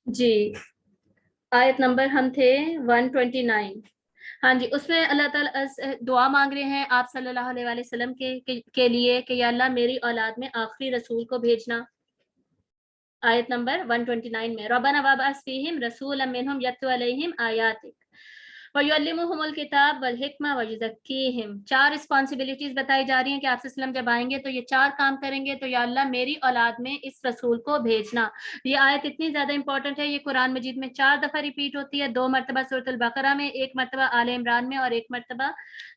जी, आयत नंबर हम थे 129। हाँ जी, उसमें अल्लाह ताला दुआ मांग रहे हैं आप सल्लल्लाहु अलैहि वसल्लम के लिए कि या अल्लाह मेरी औलाद में आखिरी रसूल को भेजना। आयत नंबर 129 में रब्बना वबअस फीहिम रसूलन मिनहुम यत्लू अलैहिम आयातिक व युअल्लिमुहुमुल किताब वल हिकमा व युज़क्कीहिम। 4 रिस्पांसिबिलिटीज बताई जा रही हैं कि आप सल्लम जब आएंगे तो ये 4 काम करेंगे। तो या अल्लाह मेरी औलाद में इस रसूल को भेजना। ये आयत इतनी ज्यादा इंपॉर्टेंट है, ये कुरान मजीद में 4 दफा रिपीट होती है, 2 मरतबा सूरतुल बकरा में, 1 मरतबा आले इमरान में और 1 मरतबा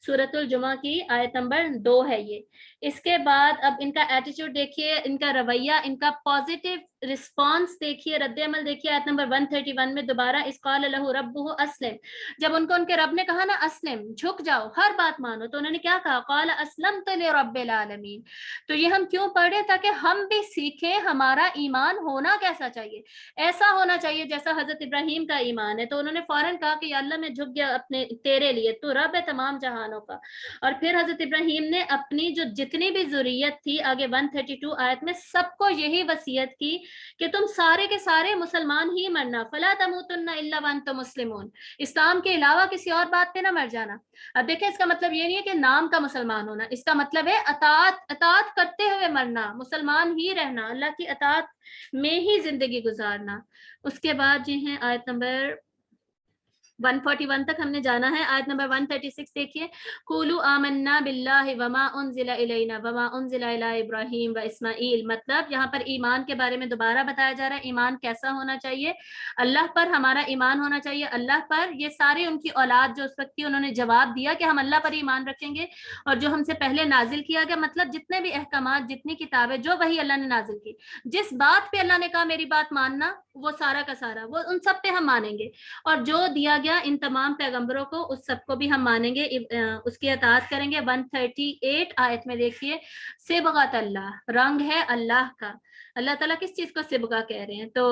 सूरतुल जुमा की आयत नंबर 2 है ये। इसके बाद अब इनका एटीट्यूड देखिए, इनका रवैया, इनका पॉजिटिव रिस्पॉन्स देखिए, रद्द-ए-अमल देखिए। आयत नंबर 131 में दोबारा इस क़ाल लहू रब्बुहु अस्लिम, जब उनको उनके रब ने कहा ना अस्लिम, झुक जाओ, हर बात मानो, तो उन्होंने क्या कहा? क़ाल अस्लमतु लिरब्बिल आलमीन। तो ये हम क्यों पढ़े? ताकि हम भी सीखें हमारा ईमान होना कैसा चाहिए। ऐसा होना चाहिए जैसा हजरत इब्राहिम का ईमान है। तो उन्होंने फौरन कहा कि या अल्लाह मैं झुक गया अपने तेरे लिए, तू रब है तमाम जहानों का। और फिर हजरत इब्राहिम ने अपनी जो जितनी भी जुर्रियत थी, आगे 132 आयत में, सबको यही वसीयत की कि तुम सारे के सारे मुसलमान ही मरना, फला तमूतुन्ना इल्ला व अंतुम मुस्लिमून, इस्लाम के अलावा किसी और बात पे ना मर जाना। अब देखें, इसका मतलब ये नहीं है कि नाम का मुसलमान होना, इसका मतलब है अतात अतात करते हुए मरना, मुसलमान ही रहना, अल्लाह की अतात में ही जिंदगी गुजारना। उसके बाद जी है आयत नंबर 141 तक हमने जाना है। आयत नंबर 136 देखिए, कुलू आमन्ना बिल्लाहि वमा उनजिला इलैना वमा उनजिला इला इब्राहीम व इस्माईल। मतलब यहाँ पर ईमान के बारे में दोबारा बताया जा रहा है। ईमान कैसा होना चाहिए? अल्लाह पर हमारा ईमान होना चाहिए, अल्लाह पर। ये सारे उनकी औलाद जो उस वक्त थी, उन्होंने जवाब दिया कि हम अल्लाह पर ईमान रखेंगे और जो हमसे पहले नाजिल किया गया, मतलब जितने भी अहकामात, जितनी किताबें, जो वही अल्लाह ने नाजिल की, जिस बात पे अल्लाह ने कहा मेरी बात मानना, वो सारा का सारा वो उन सब पे हम मानेंगे। और जो दिया गया इन तमाम पैगंबरों को, उस सबको भी हम मानेंगे, उसकी अताअत करेंगे। 138 आयत में देखिए, सिबगत अल्लाह, रंग है अल्लाह का। अल्लाह ताला किस चीज को सिबगा कह रहे हैं? तो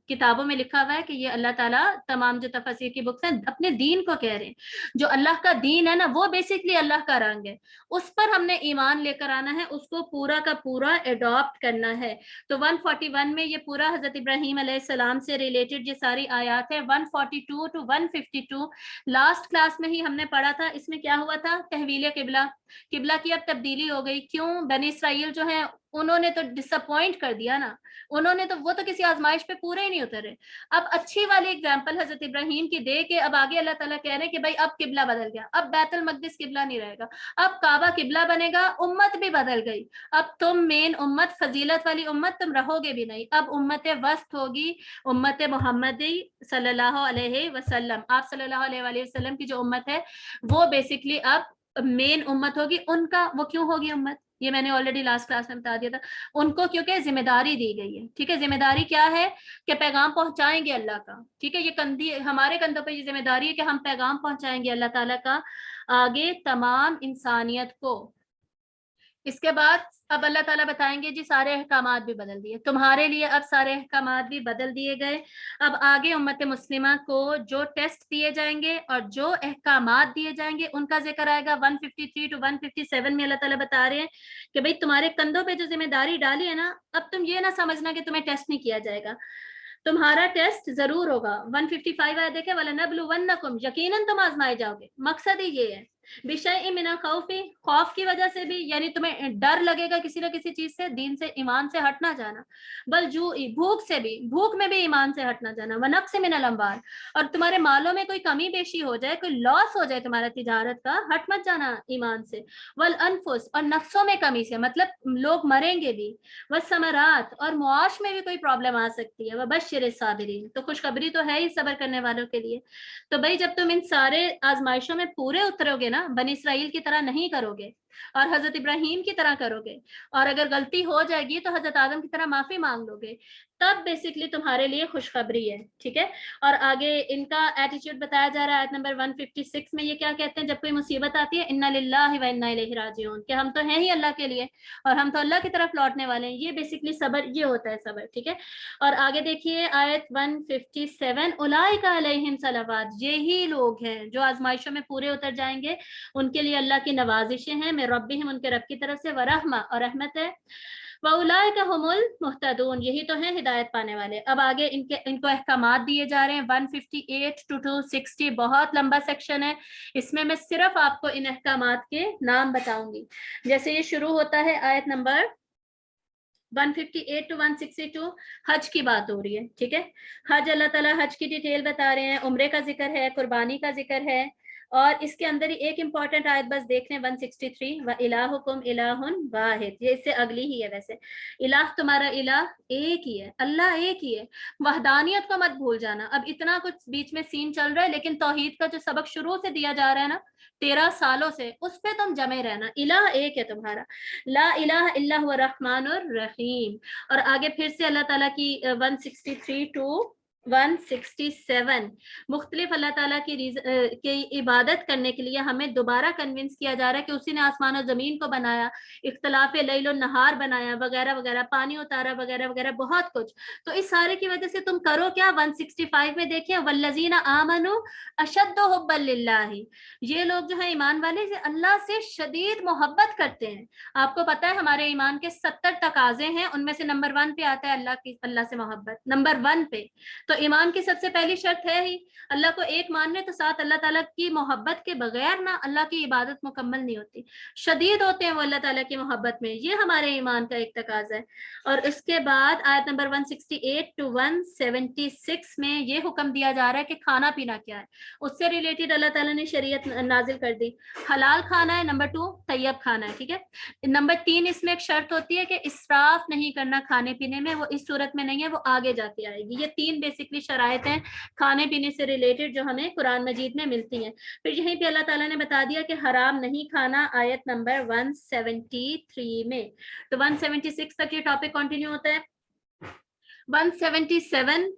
किताबों में लिखा हुआ है कि ये अल्लाह ताला, तमाम जो तफसीर की बुक्स हैं, अपने दीन को कह रहे हैं। जो अल्लाह का दीन है ना, वो बेसिकली अल्लाह का रंग है, उस पर हमने ईमान लेकर आना है, उसको पूरा का पूरा एडॉप्ट करना है। तो 141 में ये पूरा हजरत इब्राहीम अलैहिस्सलाम से रिलेटेड ये सारी आयात है। 142 टू 152 लास्ट क्लास में ही हमने पढ़ा था। इसमें क्या हुआ था? तहवील किबला, किबला की अब तब्दीली हो गई। क्यों? बनी इसराइल जो है, उन्होंने तो डिसअपॉइंट कर दिया ना, उन्होंने तो, वो तो किसी आजमाइश पे पूरे ही नहीं उतरे। अब अच्छी वाली एग्जांपल हजरत इब्राहीम की दे के अब आगे अल्लाह ताला कह रहे हैं कि भाई अब किबला बदल गया, अब बैतुल मकदिस किबला नहीं रहेगा, अब काबा किबला बनेगा, उम्मत भी बदल गई। अब तुम मेन उम्मत, फजीलत वाली उम्मत तुम रहोगे भी नहीं, अब उम्मत वस्त होगी, उम्मत मोहम्मदी सल्लल्लाहु अलैहि वसल्लम। आप सल्लल्लाहु अलैहि वसल्लम की जो उम्मत है, वो बेसिकली अब मेन उम्मत होगी। उनका वो क्यों होगी उम्मत? ये मैंने ऑलरेडी लास्ट क्लास में बता दिया था। उनको क्योंकि जिम्मेदारी दी गई है। ठीक है, जिम्मेदारी क्या है? कि पैगाम पहुंचाएंगे अल्लाह का। ठीक है, ये कंधी हमारे कंधों पर ये जिम्मेदारी है कि हम पैगाम पहुंचाएंगे अल्लाह ताला का आगे तमाम इंसानियत को। इसके बाद अब अल्लाह ताला बताएंगे जी सारे अहकामात भी बदल दिए तुम्हारे लिए, अब सारे अहकामात भी बदल दिए गए। अब आगे उम्मत मुस्लिमा को जो टेस्ट दिए जाएंगे और जो अहकामात दिए जाएंगे, उनका जिक्र आएगा। 153 टू 157 में अल्लाह ताला बता रहे हैं कि भाई तुम्हारे कंधों पे जो जिम्मेदारी डाली है ना, अब तुम ये ना समझना कि तुम्हें टेस्ट नहीं किया जाएगा, तुम्हारा टेस्ट जरूर होगा। 155 आया देखे, वाला नबलुवन्नकुम, यकीनन तुम आजमाए जाओगे। मकसद ही ये है, बिशई मिनल खौफी, खौफ की वजह से भी, यानी तुम्हें डर लगेगा किसी ना किसी चीज से, दीन से, ईमान से हटना जाना। बल जूई, भूख से भी, भूख में भी ईमान से हटना जाना। वनक्स मिनल अम्वाल, और तुम्हारे मालों में कोई कमी बेशी हो जाए, कोई लॉस हो जाए तुम्हारा तिजारत का, हट मत जाना ईमान से। वल अनफुस, और नफ्सों में कमी से, मतलब लोग मरेंगे भी। वह समरात, और मुआश में भी कोई प्रॉब्लम आ सकती है। वह बशर साबिरीन, तो खुशखबरी तो है ही सब्र करने वालों के लिए। तो भाई जब तुम इन सारे आजमाइशों में पूरे उतरोगे ना, बनी इसराइल की तरह नहीं करोगे और हजरत इब्राहिम की तरह करोगे, और अगर गलती हो जाएगी तो हजरत आदम की तरह माफी मांग लोगे, तब बेसिकली तुम्हारे लिए खुशखबरी है। ठीक है, और आगे इनका एटीट्यूड बताया जा रहा है। आयत नंबर 156 में ये क्या कहते हैं जब कोई मुसीबत आती है? इन्ना लिल्लाहि व इन्ना इलैहि राजिऊन, कि हम तो हैं ही अल्लाह के लिए और हम तो अल्लाह की तरफ लौटने वाले हैं। ये बेसिकली सबर, ये होता है सबर। ठीक है, और आगे देखिए आयत 157, उलाइका अलैहिम सलावात, यही लोग हैं जो आजमाइशों में पूरे उतर जाएंगे, उनके लिए अल्लाह की नवाजिशें हैं। मैं रब्बिहिम, उनके रब की तरफ से, व रहमा, और रहमत है। वउलाइका हुमुल मुहतदून, यही तो हैं हिदायत पाने वाले। अब आगे इनको अहकामात दिए जा रहे हैं 158 to 260, बहुत लंबा सेक्शन है, इसमें मैं सिर्फ आपको इन अहकामात के नाम बताऊंगी। जैसे ये शुरू होता है आयत नंबर 158 to 162, हज की बात हो रही है, ठीक है। हज, अल्लाह ताला हज की डिटेल बता रहे हैं, उम्रे का जिक्र है, कुर्बानी का जिक्र है, और इसके अंदर ही एक इंपॉर्टेंट आयत बस देख लें 163, व इलाहुकुम इलाहुन वाहिद, ये इससे अगली ही है। वैसे इलाह, तुम्हारा इलाह एक ही है, अल्लाह एक ही है, वहदानियत को मत भूल जाना। अब इतना कुछ बीच में सीन चल रहा है, लेकिन तौहीद का जो सबक शुरू से दिया जा रहा है ना 13 सालों से, उस पे तुम जमे रहना। इलाह एक है तुम्हारा, ला इलाहा इल्ला हुवा रहमानुर रहीम। और आगे फिर से अल्लाह ताला की 163 to 167 मुख्तलिफ अल्लाह ताला की इबादत करने के लिए हमें दोबारा कन्विंस किया जा रहा है कि उसी ने आसमान और जमीन को बनाया, इख्तलाफ लैल और नहार बनाया, वगैरह वगैरह, पानी उतारा, वगैरह वगैरह, बहुत कुछ। तो इस सारे की वजह से तुम करो क्या, 165 में देखिए, वल्लजीना आमनु अशद्दु हुब्बन लिल्लाहि, ये लोग जो है ईमान वाले अल्लाह से शदीद मोहब्बत करते हैं। आपको पता है हमारे ईमान के 70 तकाजे हैं, उनमें से नंबर 1 पे आता है अल्लाह से मोहब्बत, नंबर 1 पे। तो ईमान की सबसे पहली शर्त है ही अल्लाह को एक मानने, तो साथ अल्लाह ताला की मोहब्बत के बगैर ना अल्लाह की इबादत मुकम्मल नहीं होती। शदीद होते हैं वो अल्लाह ताला की मोहब्बत में, ये हमारे ईमान का एक तकाजा है। और उसके बाद आयत नंबर 168 to 176 में ये हुक्म दिया जा रहा है कि खाना पीना क्या है, उससे रिलेटेड अल्लाह ताला ने शरीयत नाजिल कर दी। हलाल खाना है, नंबर 2 तैयब खाना है, ठीक है। नंबर 3 इसमें एक शर्त होती है कि इसराफ नहीं करना खाने पीने में, वो इस सूरत में नहीं है, वो आगे जाके आएगी। ये 3 बेसिकली शराइत हैं खाने पीने से रिलेटेड जो हमें कुरान मजीद में मिलती हैं। फिर यहीं पे अल्लाह ताला ने बता दिया कि हराम नहीं खाना, आयत नंबर 173 में। तो 176 तक ये टॉपिक कंटिन्यू होता है। 177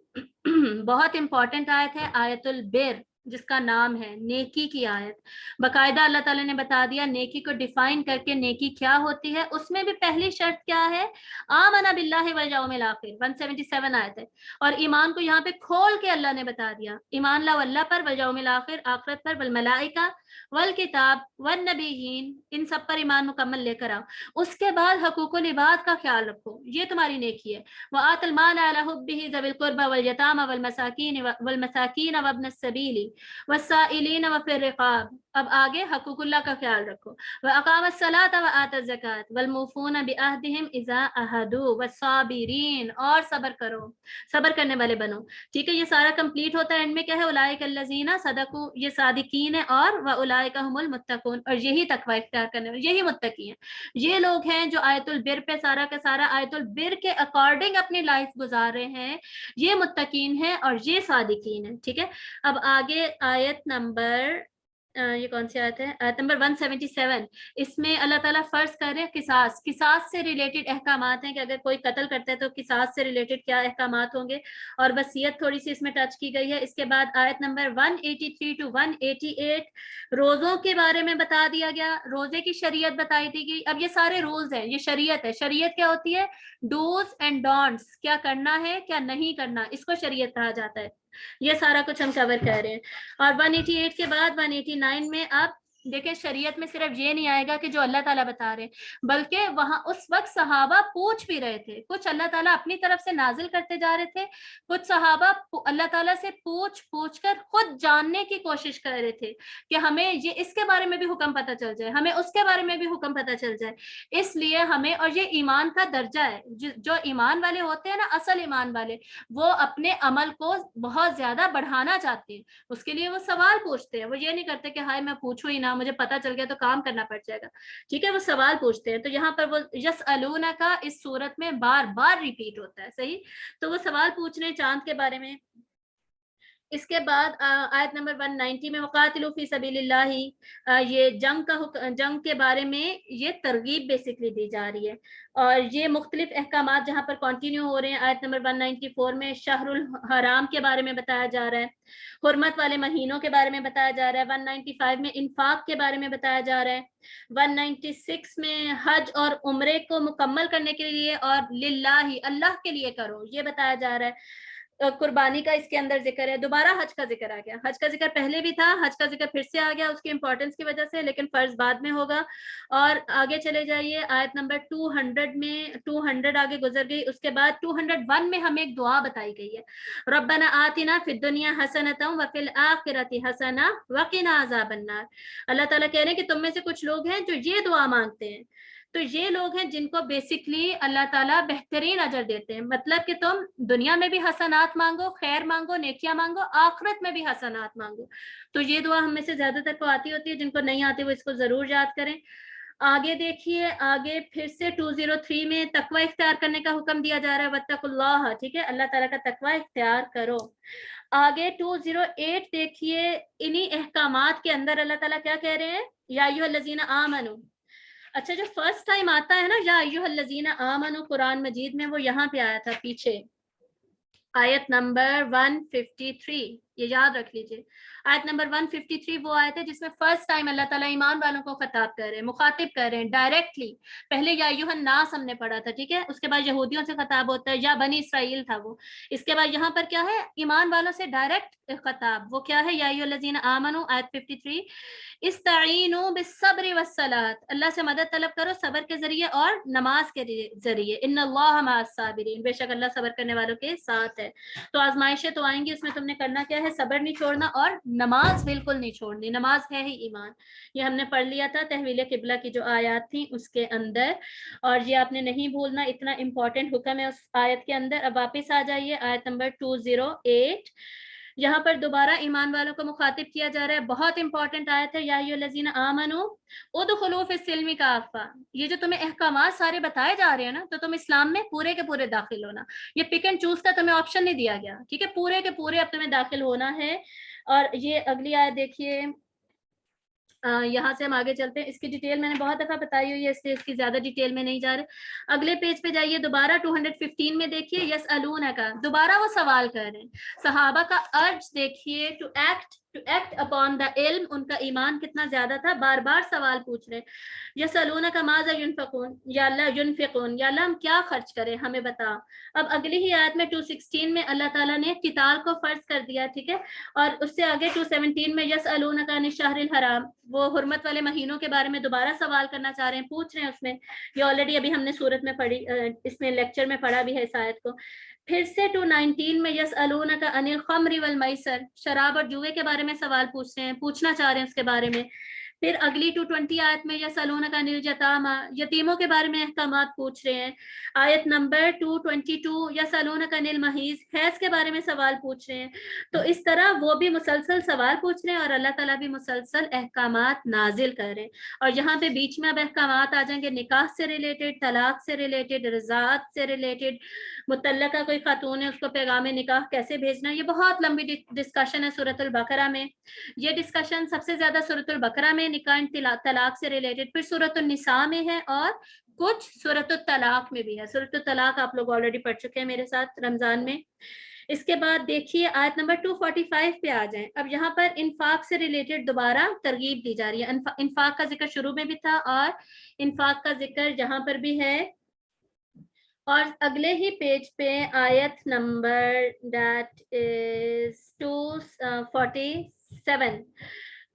बहुत इंपॉर्टेंट आयत है, आयतुल बिर, जिसका नाम है नेकी की आयत। बकायदा अल्लाह ताला ने बता दिया नेकी को डिफाइन करके नेकी क्या होती है। उसमें भी पहली शर्त क्या है, आमना बिल्लाहि वल यौमिल आखिर, 177 आयत है। और ईमान को यहाँ पे खोल के अल्लाह ने बता दिया, ईमान ला अल्लाह पर, वल यौमिल आखिर, आखिरत पर, वल मलाइका वल किताब वन नबीयीन, इन सब पर ईमान मुकम्मल लेकर आओ। उसके बाद हकूकुल इबाद का ख्याल रखो, ये तुम्हारी नेकी है। व आतल माल अला हुब्बिही ज़विल कुर्बा वल यतामा वल मसाकीन वब्न सबीली वस्साइलीन व फिर रिकाब। अब आगे हकूकुल्लाह का ख्याल रखो। व अकामस सलात व आतज ज़कात वल मूफून बिअहदिहिम इज़ा अहदू वस्साबिरीन, और सब्र करो, सब्र करने वाले बनो, ठीक है। ये सारा कंप्लीट होता है, एंड में क्या है, उलाइका अल्लज़ीना सदकू, ये सादिकीन है, और व उलाइका हुमुल मुत्तकून, और यही तकवा इख्तियार करने वाले, यही मुत्तकी हैं। ये लोग हैं जो आयतुल बिर पे सारा का सारा आयतुल बिर के अकॉर्डिंग अपनी लाइफ गुजार रहे हैं, ये मुत्तकीन हैं और ये सादिकीन हैं, ठीक है। अब आगे आयत नंबर ये कौन सी आयत है, आयत नंबर 177, इसमें अल्लाह ताला फर्ज कर रहे हैं किसास, किसास से रिलेटेड अहकामात हैं कि अगर कोई कत्ल करता है तो किसास से रिलेटेड क्या अहकामात होंगे, और वसीयत थोड़ी सी इसमें टच की गई है। इसके बाद आयत नंबर 183 to 188 रोजों के बारे में बता दिया गया, रोजे की शरीयत बताई दी गई। अब ये सारे रूल्स हैं, ये शरीयत है। शरीयत क्या होती है, डूज एंड डोंट्स, क्या करना है क्या नहीं करना, इसको शरीयत कहा जाता है। ये सारा कुछ हम कवर कर रहे हैं। और 188 के बाद 189 में आप देखें, शरीयत में सिर्फ ये नहीं आएगा कि जो अल्लाह ताला बता रहे, बल्कि वहां उस वक्त सहाबा पूछ भी रहे थे, कुछ अल्लाह ताला अपनी तरफ से नाजिल करते जा रहे थे, कुछ सहाबा अल्लाह ताला से पूछ कर खुद जानने की कोशिश कर रहे थे कि हमें ये इसके बारे में भी हुक्म पता चल जाए, हमें उसके बारे में भी हुक्म पता चल जाए। इसलिए हमें, और ये ईमान का दर्जा है, जो ईमान वाले होते हैं ना, असल ईमान वाले, वो अपने अमल को बहुत ज्यादा बढ़ाना चाहते हैं, उसके लिए वो सवाल पूछते हैं। वो ये नहीं करते कि हाय मैं पूछूं ही ना, मुझे पता चल गया तो काम करना पड़ जाएगा, ठीक है। वो सवाल पूछते हैं। तो यहाँ पर वो यसअलूना का इस सूरत में बार बार रिपीट होता है, सही। तो वो सवाल पूछ रहे हैं चांद के बारे में। इसके बाद आयत नंबर 190 में वक़ातिलू फी सबीलिल्लाही, ये जंग के बारे में ये तरगीब बेसिकली दी जा रही है। और ये मुख्तलिफ अहकामात जहाँ पर कंटिन्यू हो रहे हैं। आयत नंबर 194 में शहरुल हराम के बारे में बताया जा रहा है, हुर्मत वाले महीनों के बारे में बताया जा रहा है। 195 में इन्फाक के बारे में बताया जा रहा है। 196 में हज और उम्रे को मुकम्मल करने के लिए और लिल्लाही, अल्लाह के लिए करो, ये बताया जा रहा है। कुर्बानी का इसके अंदर जिक्र है। दोबारा हज का जिक्र आ गया, हज का जिक्र पहले भी था, हज का जिक्र फिर से आ गया उसकी इंपॉर्टेंस की वजह से, लेकिन फर्ज बाद में होगा। और आगे चले जाइए, आयत नंबर 200 में, 200 आगे गुजर गई, उसके बाद 201 में हमें एक दुआ बताई गई है, रब्बना आतिना फिद दुनिया हसनतम व फिल आखिरति हसना व क़िना अज़ाबन्नार। अल्लाह ताला कह रहे हैं कि तुम में से कुछ लोग हैं जो ये दुआ मांगते हैं, तो ये लोग हैं जिनको बेसिकली अल्लाह ताला बेहतरीन अजर देते हैं। मतलब कि तुम दुनिया में भी हसनात मांगो, खैर मांगो, नेकियां मांगो, आखिरत में भी हसनात मांगो। तो ये दुआ हम में से ज्यादातर को आती होती है, जिनको नहीं आती वो इसको जरूर याद करें। आगे देखिए, आगे फिर से 203 में तकवा इख्तियार करने का हुक्म दिया जा रहा है, वत्तकुल्लाह, ठीक है, अल्लाह ताला का तकवा इख्तियार करो। आगे 208 देखिए, इन्हीं अहकामात के अंदर अल्लाह ताला क्या कह रहे हैं, या अय्युहल्लज़ीना आमनू। अच्छा, जो फर्स्ट टाइम आता है ना या अय्युहल्लज़ीना आमनू कुरान मजीद में, वो यहाँ पे आया था पीछे, आयत नंबर 153, ये याद रख लीजिए। आयत नंबर 153 वो आयत है जिसमें फर्स्ट टाइम अल्लाह ताला ईमान वालों को खिताब कर रहे हैं, मुखातिब कर रहे हैं डायरेक्टली। पहले या अय्युहन नास हमने पढ़ा था, ठीक है, उसके बाद यहूदियों से खिताब होता है, या बनी इसराइल था वो। इसके बाद यहाँ पर क्या है, ईमान वालों से डायरेक्ट खिताब, वो क्या है, या अय्युहल्लज़ीना आमनू, आयत 53, इस्तईनु बिस्सब्रि वस्सलात, अल्लाह से मदद तलब करो सब्र के जरिए और नमाज के जरिए, इन्नल्लाह मअस साबिरीन, बेशक अल्लाह सब्र करने वालों के साथ है। तो आजमाइशें तो आएंगी, उसमें तुमने करना क्या है, सब्र नहीं छोड़ना और नमाज बिल्कुल नहीं छोड़नी, नमाज है ही ईमान। ये हमने पढ़ लिया था तहवील किबला की जो आयत थी उसके अंदर, और ये आपने नहीं भूलना, इतना इंपॉर्टेंट हुक्म है उस आयत के अंदर। अब वापस आ जाइए आयत नंबर 208, यहाँ पर दोबारा ईमान वालों को मुखातिब किया जा रहा है, बहुत इंपॉर्टेंट आयत है, या अय्युहल्लज़ीना आमनू उदखुलू फिस्सिल्मि काफ़ा। ये जो तुम्हें अहकामात सारे बताए जा रहे हैं ना, तो तुम इस्लाम में पूरे के पूरे दाखिल होना, ये पिक एंड चूज का तुम्हें ऑप्शन नहीं दिया गया, ठीक है, पूरे के पूरे अब तुम्हें दाखिल होना है। और ये अगली आयत देखिए, यहाँ से हम आगे चलते हैं, इसकी डिटेल मैंने बहुत दफा बताई हुई है, इसलिए इसकी ज्यादा डिटेल में नहीं जा रहे। अगले पेज पे जाइए, दोबारा 215 में देखिए, यसअलूना का, दोबारा वो सवाल कर रहे हैं, सहाबा का अर्ज देखिए, टू एक्ट अपॉन द इल्म, उनका ईमान कितना ज्यादा था, बार बार सवाल पूछ रहे हैं। यसअलूना का माज़ा युनफिकून, या अल्लाह युनफिकून, या अल्लाह हम क्या खर्च करें, हमें बता। अब अगली ही आयत में 216 में अल्लाह ताला ने किताल को फर्ज कर दिया, ठीक है, और उससे आगे 217 में यसअलूना का अनिश-शहरिल हराम, वो हुर्मत वाले महीनों के बारे में दोबारा सवाल करना चाह रहे हैं, पूछ रहे हैं उसमें। ये ऑलरेडी अभी हमने सूरत में पढ़ी, इसमें लेक्चर में पढ़ा भी है इस आयत को। फिर से 219 में यसअलूनका अनिल खम्रि वल मैसर, शराब और जुए के बारे में सवाल पूछ रहे हैं, पूछना चाह रहे हैं उसके बारे में। फिर अगली 220 आयत में यसअलूनका अनिल यतामा, यतीमों के बारे में अहकामात पूछ रहे हैं। आयत नंबर 222 यसअलूनका अनिल महीज, हैज के बारे में सवाल पूछ रहे हैं। तो इस तरह वो भी मुसलसल सवाल पूछ रहे हैं और अल्लाह ताला भी मुसलसल अहकामात नाजिल कर रहे हैं। और यहाँ पे बीच में अब अहकामात आ जाएंगे निकाह से रिलेटेड, तलाक से रिलेटेड, रज़ात से रिलेटेड, मुतल्लका कोई खातून है उसको पैगाम निकाह कैसे भेजना, ये बहुत लंबी डिस्कशन है सूरतुल बकरा में। ये डिस्कशन सबसे ज्यादा सूरतुल बकरा में निकाह तलाक से रिलेटेड, फिर सूरतुल निसा में है और कुछ सूरतुल तलाक में भी है। सूरतुल तलाक आप लोग ऑलरेडी पढ़ चुके हैं मेरे साथ रमजान में। इसके बाद देखिए आयत नंबर 245 पे आ जाएं। अब यहाँ पर इन्फाक से रिलेटेड दोबारा तरगीब दी जा रही है। इन्फाक का जिक्र शुरू में भी था और इन्फाक का जिक्र यहाँ पर भी है। और अगले ही पेज पे आयत नंबर दैट इज 247,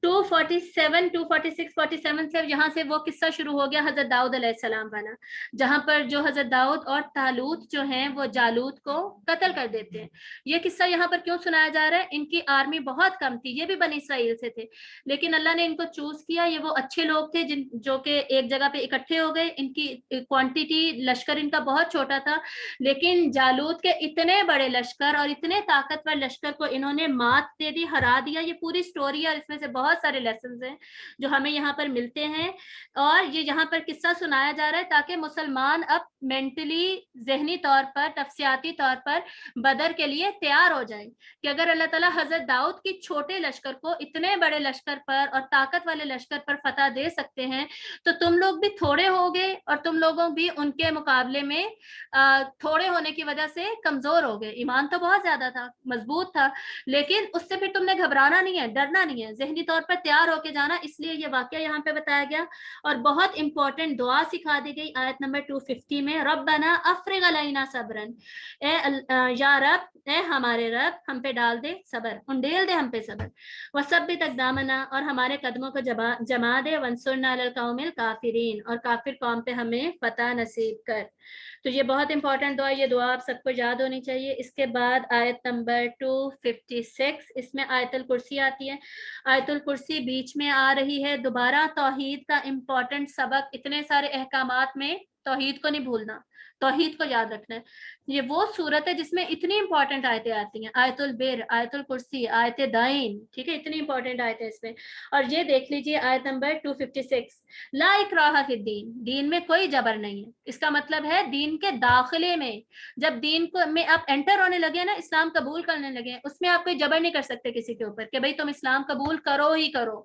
247, 246, 47 से यहाँ से वो किस्सा शुरू हो गया हजरत दाऊद अलैहिस्सलाम वाला, जहाँ पर जो हजरत दाऊद और तालूत जो हैं वो जालूत को कत्ल कर देते हैं। ये किस्सा यहाँ पर क्यों सुनाया जा रहा है, इनकी आर्मी बहुत कम थी, ये भी बनी इसराइल से थे, लेकिन अल्लाह ने इनको चूज किया। ये वो अच्छे लोग थे जिन जो कि एक जगह पे इकट्ठे हो गए। इनकी क्वांटिटी, लश्कर इनका बहुत छोटा था, लेकिन जालूत के इतने बड़े लश्कर और इतने ताकतवर लश्कर को इन्होंने मात दे दी, हरा दिया। ये पूरी स्टोरी है और इसमें से बहुत सारे लेसन हैं जो हमें यहाँ पर मिलते हैं। और ये यहाँ पर किस्सा सुनाया जा रहा है ताकि मुसलमान अब मेंटली, जहनी तौर पर, नफ्सियाती तौर पर बदर के लिए तैयार हो जाए कि अगर अल्लाह ताला हजरत दाऊद की छोटे लश्कर को इतने बड़े लश्कर पर और ताकत वाले लश्कर पर फतह दे सकते हैं, तो तुम लोग भी थोड़े होगे और तुम लोगों भी उनके मुकाबले में थोड़े होने की वजह से कमजोर हो गए। ईमान तो बहुत ज्यादा था, मजबूत था, लेकिन उससे फिर तुमने घबराना नहीं है, डरना नहीं है, जहनी तौर طور پر تیار ہو کے جانا، اس لیے یہ واقعہ یہاں پہ بتایا گیا. اور بہت امپورٹنٹ دعا سکھا دی گئی آیت نمبر 250 میں، ربنا افرغ علینا صبرن، یا رب، اے ہمارے رب، ہم پہ ڈال دے صبر، انڈیل دے ہم پہ صبر، وثبت اقدامنا، اور ہمارے قدموں کو جما دے، وانصرنا علی القوم الکافرین، اور کافر قوم پہ ہمیں فتح نصیب کر. تو یہ بہت امپورٹنٹ دعا، یہ دعا آپ سب کو یاد ہونی چاہیے. اس کے بعد آیت نمبر 256، اس میں آیت الکرسی آتی ہے. آیت الکرسی بیچ میں آ رہی ہے. دوبارہ توحید کا امپورٹنٹ سبق، اتنے سارے احکامات میں توحید کو نہیں بھولنا، توحید کو یاد رکھنا ہے. یہ وہ صورت ہے جس میں اتنی امپورٹنٹ آیتیں آتی ہیں، آیت البر، آیت الکرسی، آیت دائن، ٹھیک ہے، اتنی امپورٹنٹ آیتیں اس میں. اور یہ دیکھ لیجیے آیت نمبر 256، لا اکراہ فی الدین، دین میں کوئی جبر نہیں ہے. اس کا مطلب ہے دین کے داخلے میں، جب دین کو میں آپ انٹر ہونے لگے نا، اسلام قبول کرنے لگے، اس میں آپ کوئی جبر نہیں کر سکتے کسی کے اوپر کہ بھئی تم اسلام قبول کرو ہی کرو،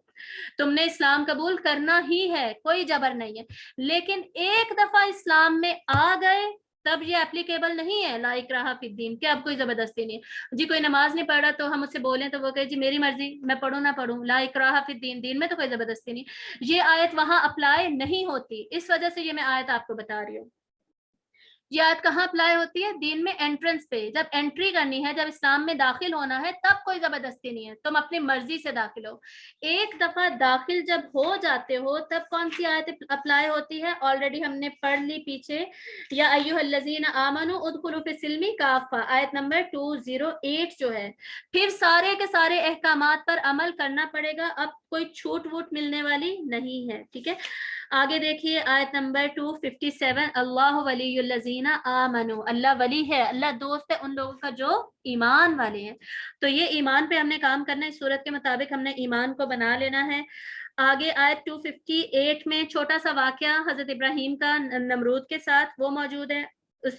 تم نے اسلام قبول کرنا ہی ہے، کوئی جبر نہیں ہے. لیکن ایک دفعہ اسلام میں آ گئے تب یہ اپلیکیبل نہیں ہے، لا اکراہ فی الدین، کہ اب کوئی زبردستی نہیں ہے. جی کوئی نماز نہیں پڑھ رہا تو ہم اس سے بولیں تو وہ کہے جی میری مرضی، میں پڑھوں نہ پڑھوں، لا اکراہ فی الدین، دین میں تو کوئی زبردستی نہیں. یہ آیت وہاں اپلائی نہیں ہوتی، اس وجہ سے یہ میں آیت آپ کو بتا رہی ہوں. یہ آیت کہاں اپلائی ہوتی ہے؟ دین میں انٹرنس پہ، جب انٹری کرنی ہے، جب اسلام میں داخل ہونا ہے، تب کوئی زبردستی نہیں ہے، تم اپنی مرضی سے داخل ہو. ایک دفعہ داخل جب ہو جاتے ہو تب کون سی آیت اپلائی ہوتی ہے؟ آلریڈی ہم نے پڑھ لی پیچھے، یا ایھا الذین آمنوا ادخلوا فی السلم کافہ، آیت نمبر 208 جو ہے. پھر سارے کے سارے احکامات پر عمل کرنا پڑے گا، اب کوئی چھوٹ ووٹ ملنے والی نہیں ہے. ٹھیک ہے، آگے دیکھیے آیت نمبر 257، اللہ ولی الذین آمنوا، اللہ ولی ہے، اللہ دوست ہے ان لوگوں کا جو ایمان والے ہیں. تو یہ ایمان پہ ہم نے کام کرنا ہے، اس صورت کے مطابق ہم نے ایمان کو بنا لینا ہے. آگے آیت 258 میں چھوٹا سا واقعہ حضرت ابراہیم کا نمرود کے ساتھ وہ موجود ہے.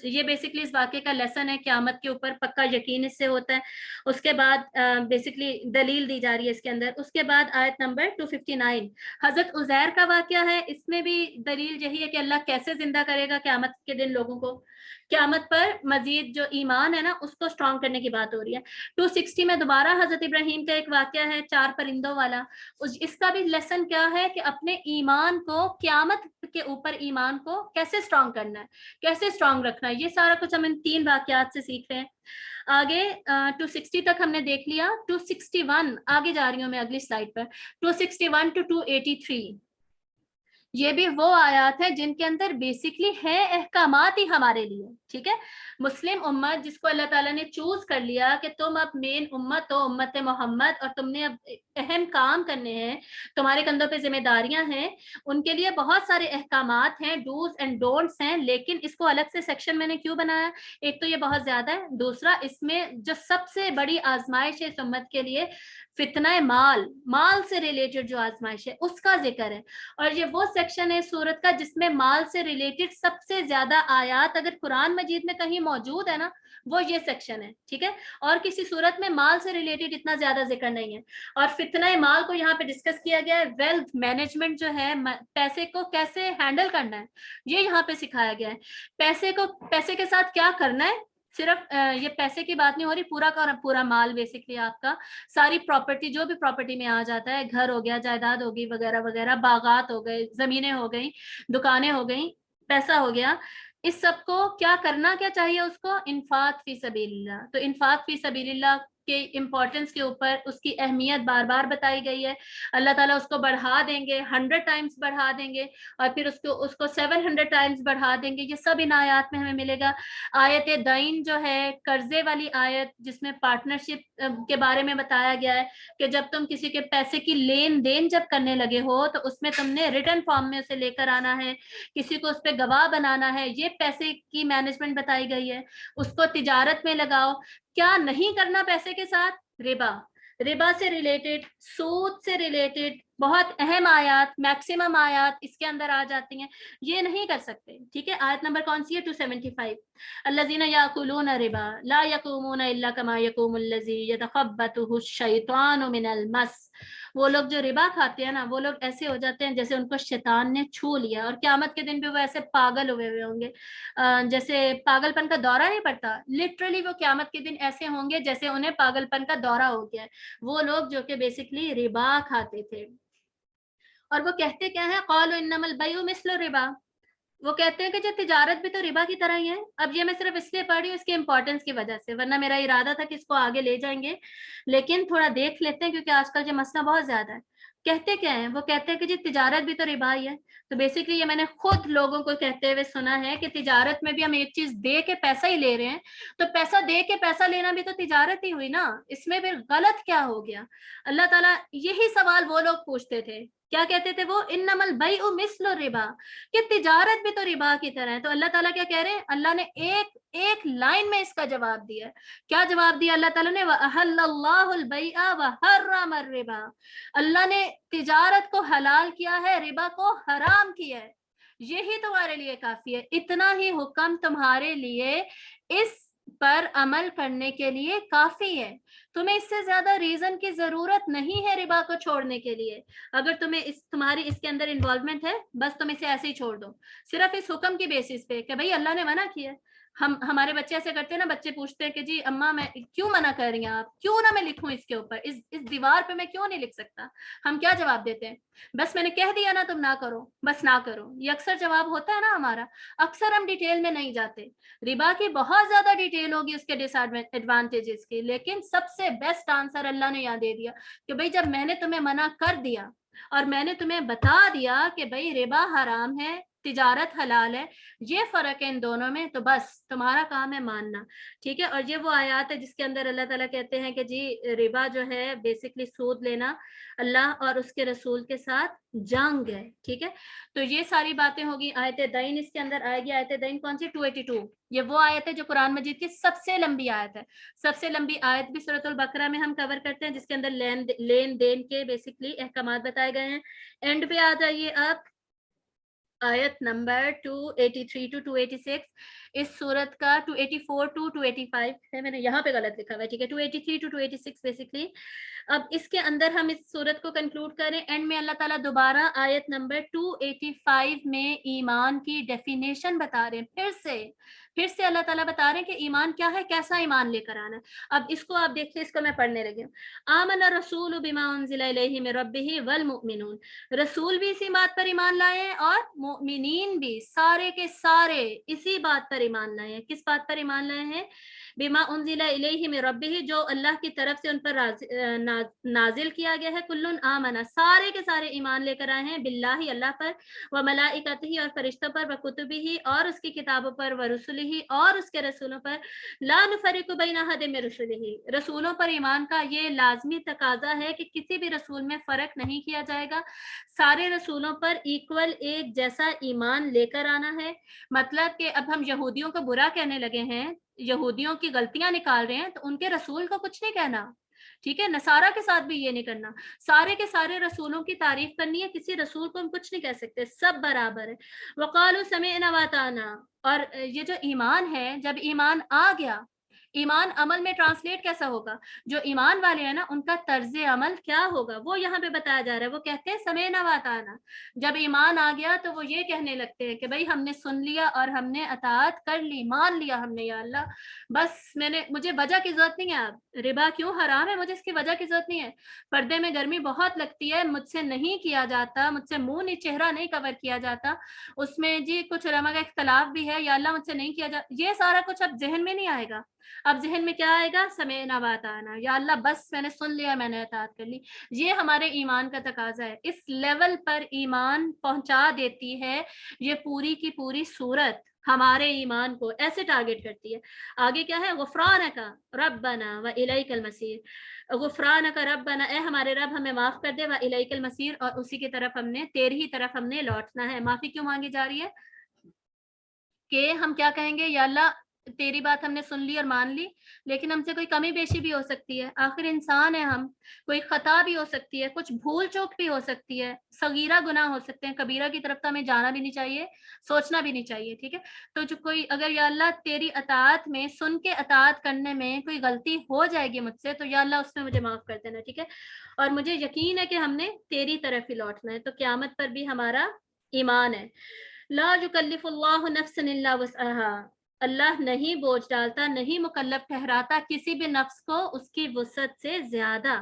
یہ بیسکلی اس واقعے کا لیسن ہے، قیامت کے اوپر پکا یقین اس سے ہوتا ہے. اس کے بعد بیسکلی دلیل دی جا رہی ہے اس کے اندر. اس کے بعد آیت نمبر 259 حضرت عزیر کا واقعہ ہے. اس میں بھی دلیل یہی ہے کہ اللہ کیسے زندہ کرے گا قیامت کے دن لوگوں کو. قیامت پر مزید جو ایمان ہے نا اس کو اسٹرانگ کرنے کی بات ہو رہی ہے. 260 میں دوبارہ حضرت ابراہیم کا ایک واقعہ ہے 4 پرندوں والا. اس کا بھی لیسن کیا ہے کہ اپنے ایمان کو، قیامت کے اوپر ایمان کو کیسے اسٹرانگ کرنا ہے، کیسے اسٹرانگ رکھنا ہے. یہ سارا کچھ ہم ان 3 واقعات سے سیکھ رہے ہیں. آگے 260 تک ہم نے دیکھ لیا. 261 آگے جا رہی ہوں میں اگلی سلائڈ پر. 261 to 283 یہ بھی وہ آیات ہیں جن کے اندر بیسکلی ہے احکامات ہی ہمارے لیے. ٹھیک ہے، مسلم امت جس کو اللہ تعالیٰ نے چوز کر لیا کہ تم اب مین امت ہو، امت محمد، اور تم نے اب اہم کام کرنے ہیں، تمہارے کندھوں پہ ذمہ داریاں ہیں، ان کے لیے بہت سارے احکامات ہیں، ڈوز اینڈ ڈونٹس ہیں. لیکن اس کو الگ سے سیکشن میں نے کیوں بنایا؟ ایک تو یہ بہت زیادہ ہے، دوسرا اس میں جو سب سے بڑی آزمائش ہے اس امت کے لیے فتنہ مال سے ریلیٹڈ جو آزمائش ہے اس کا ذکر ہے. اور یہ وہ سیکشن ہے سورت کا جس میں مال سے ریلیٹڈ سب سے زیادہ آیات اگر قرآن مجید میں کہیں موجود ہے نا وہ یہ سیکشن ہے. ٹھیک ہے، اور کسی صورت میں مال سے ریلیٹڈ اتنا زیادہ ذکر نہیں ہے. اور فتنہ مال کو یہاں پہ ڈسکس کیا گیا ہے. ویلتھ مینجمنٹ جو ہے، پیسے کو کیسے ہینڈل کرنا ہے یہ یہاں پہ سکھایا گیا ہے. پیسے کے ساتھ کیا کرنا ہے، صرف یہ پیسے کی بات نہیں ہو رہی، پورا کا پورا مال بیسکلی آپ کا، ساری پراپرٹی جو بھی پراپرٹی میں آ جاتا ہے، گھر ہو گیا، جائیداد ہوگی وغیرہ وغیرہ، باغات ہو گئے، زمینیں ہو گئیں، دکانیں ہو گئیں، پیسہ ہو گیا، اس سب کو کیا کرنا کیا چاہیے اس کو؟ انفاق فی سبیل اللہ. تو انفاق فی سبیل اللہ کے امپورٹنس کے اوپر اس کی اہمیت بار بار بتائی گئی ہے. اللہ تعالیٰ اس کو بڑھا دیں گے، 100 ٹائمز بڑھا دیں گے، اور پھر اس کو 700 ٹائمز بڑھا دیں گے. یہ سب ان آیات میں ہمیں ملے گا. آیت دین جو ہے قرضے والی آیت جس میں پارٹنرشپ کے بارے میں بتایا گیا ہے کہ جب تم کسی کے پیسے کی لین دین جب کرنے لگے ہو تو اس میں تم نے ریٹن فارم میں اسے لے کر آنا ہے، کسی کو اس پہ گواہ بنانا ہے. یہ پیسے کی مینجمنٹ بتائی گئی ہے. اس کو تجارت میں لگاؤ. کیا نہیں کرنا پیسے کے ساتھ؟ ربا سے ریلیٹڈ، سود سے ریلیٹڈ، बहुत अहम आयात, मैक्सिमम आयात इसके अंदर आ जाती हैं, ये नहीं कर सकते। ठीक है, आयत नंबर कौन सी है? 275। अल्लज़ीना याकुलूना रिबा ला यक़ूमूना इल्ला कमा यक़ूमुल्लज़ी यतख़ब्बतुहु शैतानु मिनल मस। वो लोग जो रिबा खाते हैं ना, वो लोग ऐसे हो जाते हैं जैसे उनको शैतान ने छू लिया, और क़यामत के दिन भी वो ऐसे पागल हुए हुए होंगे, जैसे पागलपन का दौरा नहीं पड़ता, लिटरली वो क़यामत के दिन ऐसे होंगे जैसे उन्हें पागलपन का दौरा हो गया है। वो लोग जो कि बेसिकली रिबा खाते थे, और वो कहते क्या है? क़ालू इन्नमल बैउ मिस्लु रिबा। वो कहते हैं कि जो तिजारत भी तो रिबा की तरह ही है। अब ये मैं सिर्फ इसलिए पढ़ रही हूँ इसके इंपॉर्टेंस की वजह से, वरना मेरा इरादा था कि इसको आगे ले जाएंगे, लेकिन थोड़ा देख लेते हैं क्योंकि आजकल ये मसला बहुत ज्यादा है। कहते क्या है? वो कहते हैं कि जी तिजारत भी तो रिबा ही है। तो बेसिकली ये मैंने खुद लोगों को कहते हुए सुना है कि तिजारत में भी हम एक चीज दे के पैसा ही ले रहे हैं, तो पैसा दे के पैसा लेना भी तो तिजारत ही हुई ना, इसमें फिर गलत क्या हो गया? अल्लाह ताला यही सवाल वो लोग पूछते थे। क्या कहते थे वो? इन्नमल बैउ मिस्लु रिबा, कि तिजारत भी तो रिबा की तरह है। तो अल्लाह ताला क्या कह रहे हैं? अल्लाह ने एक एक लाइन में इसका जवाब दिया है। क्या जवाब दिया अल्लाह ताला ने? वअहल्लल्लाहुल बैअ व हर्रमर रिबा। अल्लाह ने तिजारत को हलाल किया है, रिबा को हराम किया है। यही तुम्हारे लिए काफी है, इतना ही हुक्म तुम्हारे लिए इस पर अमल करने के लिए काफी है। तुम्हें इससे ज्यादा रीजन की जरूरत नहीं है रिबा को छोड़ने के लिए। अगर तुम्हारी इसके अंदर इन्वॉल्वमेंट है, बस तुम इसे ऐसे ही छोड़ दो, सिर्फ इस हुक्म की बेसिस पे कि भाई अल्लाह ने मना किया है। हमारे बच्चे ऐसे करते हैं ना, बच्चे पूछते हैं कि जी अम्मा मैं क्यों मना कर रही हैं आप, क्यों ना मैं लिखूं इसके ऊपर, इस दीवार पे मैं क्यों नहीं लिख सकता? हम क्या जवाब देते हैं? बस मैंने कह दिया ना तुम ना करो, बस ना करो। ये अक्सर जवाब होता है ना हमारा। अक्सर हम डिटेल में नहीं जाते। रिबा की बहुत ज्यादा डिटेल होगी उसके डिसएडवांटेजेस की, लेकिन सबसे बेस्ट आंसर अल्लाह ने यहाँ दे दिया कि भाई जब मैंने तुम्हें मना कर दिया और मैंने तुम्हें बता दिया कि भाई रिबा हराम है, तिजारत हलाल है, ये फर्क है इन दोनों में, तो बस तुम्हारा काम है मानना। ठीक है, और ये वो आयत है जिसके अंदर अल्लाह ताला कहते हैं कि जी रिबा जो है बेसिकली सूद लेना अल्लाह और उसके रसूल के साथ जंग है। ठीक है, तो ये सारी बातें होगी। आयत दैन इसके अंदर आएगी। आयत दैन कौन सी? 282। ये वो आयत है जो कुरान मजीद की सबसे लंबी आयत है। सबसे लंबी आयत भी सूरतुल बकरा में हम कवर करते हैं, जिसके अंदर लेन देन के बेसिकली अहकामात बताए गए हैं। एंड पे आ जाइए आप, आयत नंबर 283 टू 286 इस सूरत का। 284 टू 285 है, मैंने यहाँ पे गलत लिखा हुआ है। ठीक है, 283 टू 286 बेसिकली। अब इसके अंदर हम इस सूरत को कंक्लूड करें, एंड में अल्लाह ताला दोबारा आयत नंबर 285 में ईमान की डेफिनेशन बता रहे हैं। फिर से अल्लाह ताला बता रहे हैं कि ईमान क्या है, कैसा ईमान लेकर आना है। अब इसको आप देखिए, इसको मैं पढ़ने लगी हूँ। आमन रसूल बिमा उनजिला इलैहि मिन रब्बिही वल मुमिनून। रसूल भी इसी बात पर ईमान लाए हैं और मुमिनीन भी, सारे के सारे इसी बात पर ईमान लाए हैं। किस बात पर ईमान लाए हैं? बिमा उनजिला इलैहि मिन रब्बिही, जो अल्लाह की तरफ से उन पर नाजिल किया गया है। कुल्लुन आमना, सारे के सारे ईमान लेकर आए हैं, बिल्लाही अल्लाह पर, व मलाइकतिही और फरिश्तों पर, व कुतुबिही और उसकी किताबों पर, व रुसुलिही और उसके रसूलों पर, ला नुफरिकु बैना अहदिम मिन रुसुलिही। रसूलों पर ईमान का ये लाजमी तकाजा है कि किसी भी रसूल में फर्क नहीं किया जाएगा, सारे रसूलों पर इक्वल एक जैसा ईमान लेकर आना है। मतलब कि अब हम यहूदियों को बुरा कहने लगे हैं, यहूदियों की गलतियां निकाल रहे हैं, तो उनके रसूल को कुछ नहीं कहना। ठीक है, नसारा के साथ भी ये नहीं करना। सारे के सारे रसूलों की तारीफ करनी है, किसी रसूल को हम कुछ नहीं कह सकते, सब बराबर है। वकालू समीअना व अताना। और ये जो ईमान है, जब ईमान आ गया, ईमान अमल में ट्रांसलेट कैसा होगा? जो ईमान वाले हैं ना, उनका तर्ज अमल क्या होगा, वो यहाँ पे बताया जा रहा है। वो कहते हैं समीअना व अताना। जब ईमान आ गया तो वो ये कहने लगते हैं कि भाई हमने सुन लिया और हमने अताअत कर ली, मान लिया हमने, या अल्लाह बस मुझे वजह की जरूरत नहीं है। अब रिबा क्यों हराम है, मुझे इसकी वजह की जरूरत नहीं है। पर्दे में गर्मी बहुत लगती है, मुझसे नहीं किया जाता, मुझसे मुंह नहीं, चेहरा नहीं कवर किया जाता, उसमें जी कुछ उलमा का इख्तलाफ भी है, या अल्लाह मुझसे नहीं किया जाता, ये सारा कुछ अब जहन में नहीं आएगा। अब जहन में क्या आएगा? समीअना व अताअना, या अल्लाह बस मैंने सुन लिया, मैंने अताअत कर ली। ये हमारे ईमान का तकाजा है। इस लेवल पर ईमान पहुंचा देती है ये पूरी की पूरी सूरत, हमारे ईमान को ऐसे टारगेट करती है। आगे क्या है? गुफरानका रब्बना व इलैकल मसीर। गुफरानका रब्बना, ए हमारे रब हमें माफ कर दे, व इलैकल मसीर, और उसी की तरफ हमने, तेरी ही तरफ हमने लौटना है। माफी क्यों मांगी जा रही है? कि हम क्या कहेंगे? या अल्लाह तेरी बात हमने सुन ली और मान ली, लेकिन हमसे कोई कमी बेशी भी हो सकती है, आखिर इंसान है हम, कोई खता भी हो सकती है, कुछ भूल चूक भी हो सकती है, सगीरा गुनाह हो सकते हैं, कबीरा की तरफ तो हमें जाना भी नहीं चाहिए, सोचना भी नहीं चाहिए, ठीक है। तो जो कोई अगर या अल्लाह तेरी अताअत में, सुन के अताअत करने में कोई गलती हो जाएगी मुझसे, तो या अल्लाह उसमें मुझे माफ कर देना, ठीक है। और मुझे यकीन है कि हमने तेरी तरफ ही लौटना है, तो क़यामत पर भी हमारा ईमान है। ला युकल्लिफुल्लाहु नफ्सन इल्ला वुसअहा, अल्लाह नहीं बोझ डालता, नहीं मुकल्लफ ठहराता किसी भी नफ्स को उसकी वुसअत से ज्यादा,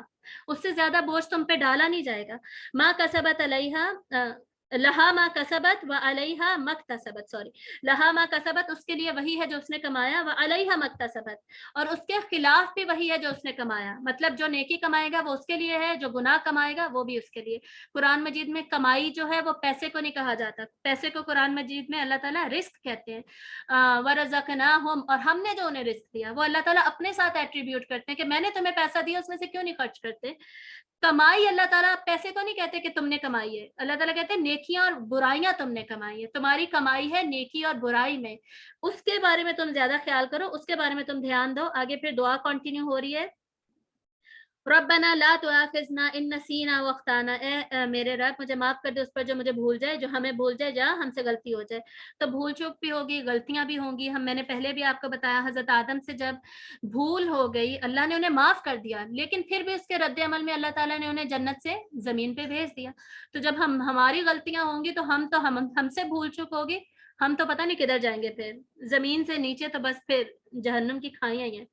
उससे ज्यादा बोझ तुम पे डाला नहीं जाएगा। माँ कसबत अलैहा लहा मा कसबत व अलैहा मक्तसबत, सॉरी, लहा मा कसबत, उसके लिए वही है जो उसने कमाया, व अलैहा मक्तसबत, और उसके खिलाफ भी वही है जो उसने कमाया, मतलब जो नेकी कमाएगा वो उसके लिए है, जो गुनाह कमाएगा वो भी उसके लिए। कुरान मजीद में कमाई जो है वो पैसे को नहीं कहा जाता, पैसे को कुरान मजीद में अल्लाह ताला रिस्क कहते हैं। वरज़क़नाहुम, और हमने जो उन्हें रिस्क दिया वो अल्लाह ताला अपने साथ एट्रीब्यूट करते हैं कि मैंने तुम्हें पैसा दिया, उसमें से क्यों नहीं खर्च करते। कमाई अल्लाह ताला पैसे को नहीं कहते कि तुमने कमाई है, अल्लाह ताला कहते हैं नेकियां और बुराइयां तुमने कमाई है, तुम्हारी कमाई है नेकी और बुराई में, उसके बारे में तुम ज्यादा ख्याल करो, उसके बारे में तुम ध्यान दो। आगे फिर दुआ कंटिन्यू हो रही है, रब्बना ला तुआखिज़ना इन नसीना व अख्ताना, मेरे रब मुझे माफ कर दे उस पर जो मुझे भूल जाए, जो हमें भूल जाए, जहाँ हमसे गलती हो जाए। तो भूल चूक भी होगी, गलतियां भी होंगी। मैंने पहले भी आपको बताया, हजरत आदम से जब भूल हो गई, अल्लाह ने उन्हें माफ कर दिया, लेकिन फिर भी उसके रद्द अमल में अल्लाह ताला ने उन्हें जन्नत से जमीन पे भेज दिया। तो जब हमारी गलतियां होंगी तो हमसे भूल चूक होगी, हम तो पता नहीं किधर जाएंगे, फिर जमीन से नीचे तो बस फिर जहन्नम की खाइयां ही हैं।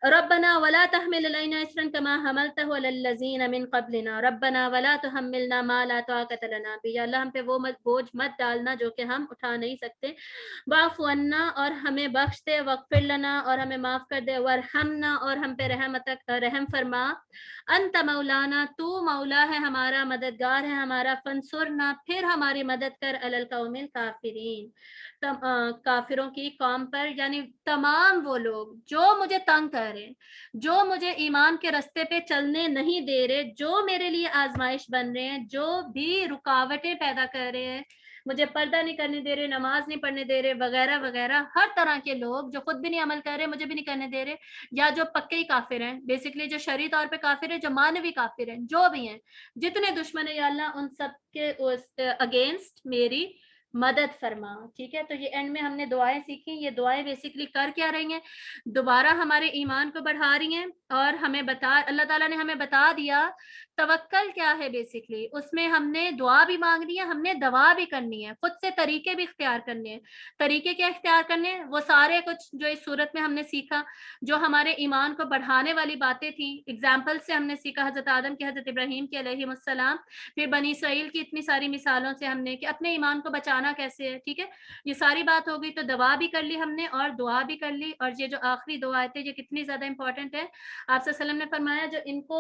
रब्बना वला तहमिल अलैना इसरन कमा हमलतहु अलल लज़ीना मिन क़ब्लिना रब्बना वला तुहम्मिलना मा ला ताक़त लना बिही, अल्लाह हम पे वो बोझ मत डालना जो कि हम उठा नहीं सकते। वाफ़ु अन्ना, और हमें बख्श दे, वग़फ़िर लना, और हमें माफ कर दे, वरहमना, और हम पे रहम फरमा, अंत मौलाना, तू मौला है हमारा, मददगार है हमारा, फंसुरना, फिर हमारी मदद कर, अलल कौमिल काफिरीन, काफिरों की कौम पर, यानी तमाम वो लोग जो मुझे तंग कर रहे हैं, जो मुझे ईमान के रास्ते पे चलने नहीं दे रहे, जो मेरे लिए आजमाइश बन रहे हैं, जो भी रुकावटें पैदा कर रहे हैं, मुझे पर्दा नहीं करने दे रहे, नमाज नहीं पढ़ने दे रहे, वगैरह वगैरह, हर तरह के लोग जो खुद भी नहीं अमल कर रहे, मुझे भी नहीं करने दे रहे, या जो पक्के ही काफिर हैं, बेसिकली जो शरई तौर पे काफिर है, जो मानवी काफिर हैं, जो भी हैं, जितने दुश्मन है या अल्लाह, उन सब के अगेंस्ट मेरी मदद फरमा, ठीक है। तो ये एंड में हमने दुआएं सीखी, ये दुआएं बेसिकली कर क्या रही हैं, दोबारा हमारे ईमान को बढ़ा रही हैं, और अल्लाह ताला ने हमें बता दिया तवक्कल क्या है। बेसिकली उसमें हमने दुआ भी मांगनी है, हमने दवा भी करनी है, खुद से तरीके भी इख्तियार करने हैं। तरीके क्या इख्तियार करने हैं, वो सारे कुछ जो इस सूरत में हमने सीखा, जो हमारे ईमान को बढ़ाने वाली बातें थी, एग्जाम्पल से हमने सीखा, हजरत आदम की, हजरत इब्राहिम की अलैहिमुस्सलाम, फिर बनी इसराइल की इतनी सारी मिसालों से हमने कि अपने ईमान को बचाना कैसे है, ठीक है। ये सारी बात हो गई, तो दवा भी कर ली हमने और दुआ भी कर ली। और ये जो आखिरी दुआ आयत है, ये कितनी ज्यादा इंपॉर्टेंट है। आप सल्लल्लाहु अलैहि वसल्लम ने फरमाया जो इनको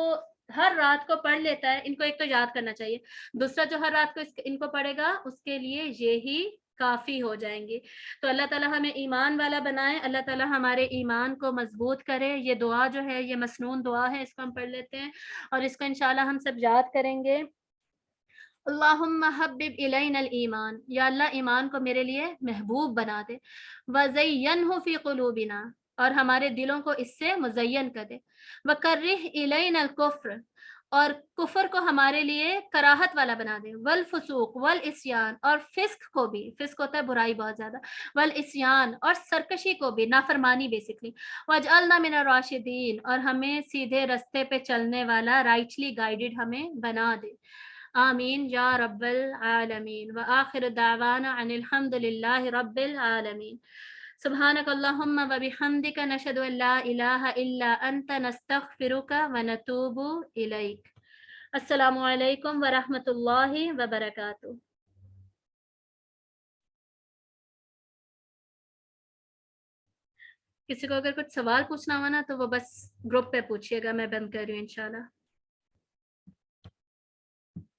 हर रात को पढ़ लेता है, इनको एक तो याद करना चाहिए, दूसरा जो हर रात को इनको पढ़ेगा उसके लिए ये ही काफी हो जाएंगी। तो अल्लाह ताला हमें ईमान वाला बनाए, अल्लाह ताला हमारे ईमान को मजबूत करे। ये दुआ जो है ये मसनून दुआ है, इसको हम पढ़ लेते हैं और इसको इंशाल्लाह हम सब याद करेंगे। अल्लाहुम्मा हब्बिब इलैनल ईमान, या अल्लाह ईमान को मेरे लिए महबूब बना दे, वज़य्यनहु फ़ी क़ुलूबिना, और हमारे दिलों को इससे मुज़य्यन कर दे, वकर्रिह इलैनल कुफ्र, और कुफर को हमारे लिए कराहत वाला बना दे, वल फुसूक वल इस्यान, और फिस्क को भी, फिस्क होता है बुराई बहुत ज्यादा, वल इस्यान, और सरकशी को भी, नाफरमानी बेसिकली, वजअलना मिनर राशिदीन, और हमें सीधे रास्ते पे चलने वाला, राइटली गाइडेड हमें बना दे। आमीन या रब्बल आलमीन। व आखिर दावाना अनिल हम्दुलिल्लाहि रब्बिल आलमीन। सुब्हानक अल्लाहुम्मा व बिहम्दिका नशहदु अन ला इलाहा इल्ला अंता नस्तगफिरुका व नतूबु इलैक। अस्सलामु अलैकुम व रहमतुल्लाहि व बरकातुहू। किसी को अगर कुछ सवाल पूछना हो ना तो वो बस ग्रुप पे पूछिएगा, मैं बंद कर रही हूँ इंशाल्लाह।